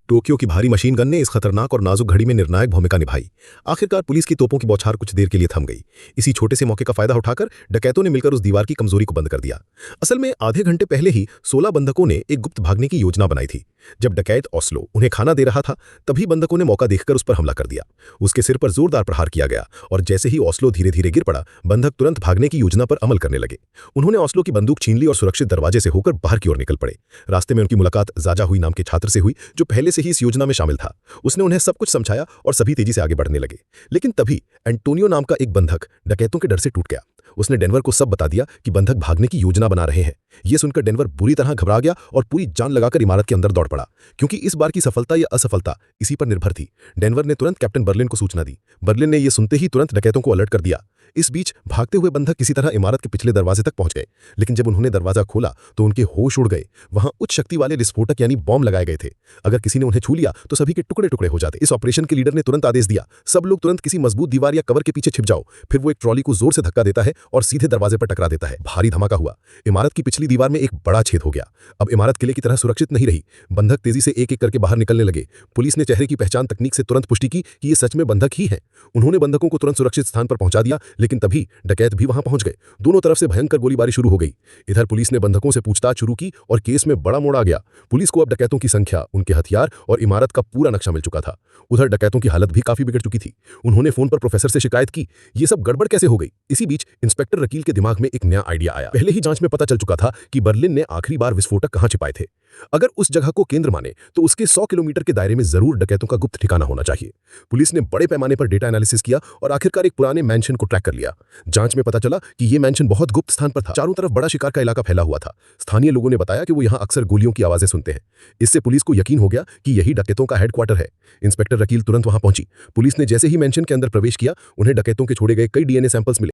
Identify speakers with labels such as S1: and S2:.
S1: Tokyo की भारी machine gun ने इस खतरनाक और नाजुक घड़ी में निर्णायक भूमिका निभाई। आखिरकार पुलिस की तोपों की बौछार कुछ देर के लिए थम गई। इसी छोटे से मौके का फायदा उठाकर डकैतों ने मिलकर उस दीवार की कमजोरी को बंद कर दिया। असल में आधे घंटे पहले ही 16 बंधकों ने एक गुप्त भागने की योजना बनाई थी। जब डकैत ओस्लो उन्हें खाना दे रहा था, तभी बंधकों ने मौका देखकर उस पर हमला कर दिया। उसके सिर पर जोरदार प्रहार किया गया और जैसे ही ओस्लो धीरे धीरे गिर पड़ा, बंधक तुरंत भागने की योजना पर अमल करने लगे। उन्होंने ओस्लो की बंदूक छीन ली और सुरक्षित दरवाजे से होकर बाहर की ओर निकल पड़े। रास्ते में उनकी मुलाकात जाजा हुई नाम के छात्र से हुई, जो पहले से ही इस योजना में शामिल था। उसने उन्हें सब कुछ समझाया और सभी तेजी से आगे बढ़ने लगे। लेकिन तभी एंटोनियो नाम का एक बंधक डकैतों के डर से टूट गया। उसने डेनवर को सब बता दिया कि बंधक भागने की योजना बना रहे हैं। यह सुनकर डेनवर बुरी तरह घबरा गया और पूरी जान लगाकर इमारत के अंदर दौड़ पड़ा, क्योंकि इस बार की सफलता या असफलता इसी पर निर्भर थी। डेनवर ने तुरंत कैप्टन बर्लिन को सूचना दी। बर्लिन ने यह सुनते ही तुरंत डकैतों को अलर्ट कर दिया। इस बीच भागते हुए बंधक किसी तरह इमारत के पिछले दरवाजे तक पहुंच गए, लेकिन जब उन्होंने दरवाजा खोला तो उनके होश उड़ गए। वहां उच्च शक्ति वाले विस्फोटक यानी बॉम्ब लगाए गए थे। अगर किसी ने उन्हें छू लिया तो सभी के टुकड़े टुकड़े हो जाते। इस ऑपरेशन के लीडर ने तुरंत आदेश दिया, सब लोग तुरंत किसी मजबूत दीवार या कवर के पीछे छिप जाओ। फिर वो एक ट्रॉली को जोर से धक्का देता है और सीधे दरवाजे पर टकरा देता है। भारी धमाका हुआ। इमारत की पिछली दीवार में एक बड़ा छेद हो गया। अब इमारत किले की तरह सुरक्षित नहीं रही। बंधक तेजी से एक एक करके बाहर निकलने लगे। पुलिस ने चेहरे की पहचान तकनीक से तुरंत पुष्टि की कि ये सच में बंधक ही है। उन्होंने बंधकों को तुरंत सुरक्षित स्थान पर पहुंचा दिया, लेकिन तभी डकैत भी वहां पहुंच गए। दोनों तरफ से भयंकर गोलीबारी शुरू हो गई। इधर पुलिस ने बंधकों से पूछताछ शुरू की और केस में बड़ा मोड़ आ गया। पुलिस को अब डकैतों की संख्या, उनके हथियार और इमारत का पूरा नक्शा मिल चुका था। उधर डकैतों की हालत भी काफी बिगड़ चुकी थी। उन्होंने फोन पर प्रोफेसर से शिकायत की, ये सब गड़बड़ कैसे हो गई। इसी बीच इंस्पेक्टर रकील के दिमाग में एक नया आइडिया आया। पहले ही जांच में पता चल चुका था कि बर्लिन ने आखिरी बार विस्फोटक कहां छिपाए थे। अगर उस जगह को केंद्र माने तो उसके 100 किलोमीटर के दायरे में जरूर डकैतों का गुप्त ठिकाना होना चाहिए। पुलिस ने बड़े पैमाने पर डेटा एनालिसिस किया और आखिरकार एक पुराने मैंशन को ट्रैक कर लिया। जांच में पता चला कि यह मैंशन बहुत गुप्त स्थान पर था। चारों तरफ बड़ा शिकार का इलाका फैला हुआ था। स्थानीय लोगों ने बताया कि वो यहाँ अक्सर गोलियों की आवाजें सुनते हैं। इससे पुलिस को यकीन हो गया कि यही डकैतों का हेडक्वार्टर है। इंस्पेक्टर रकील तुरंत वहां पहुंची। पुलिस ने जैसे ही मैंशन के अंदर प्रवेश किया, उन्हें डकैतों के छोड़े गए कई डीएनए सैंपल्स मिले।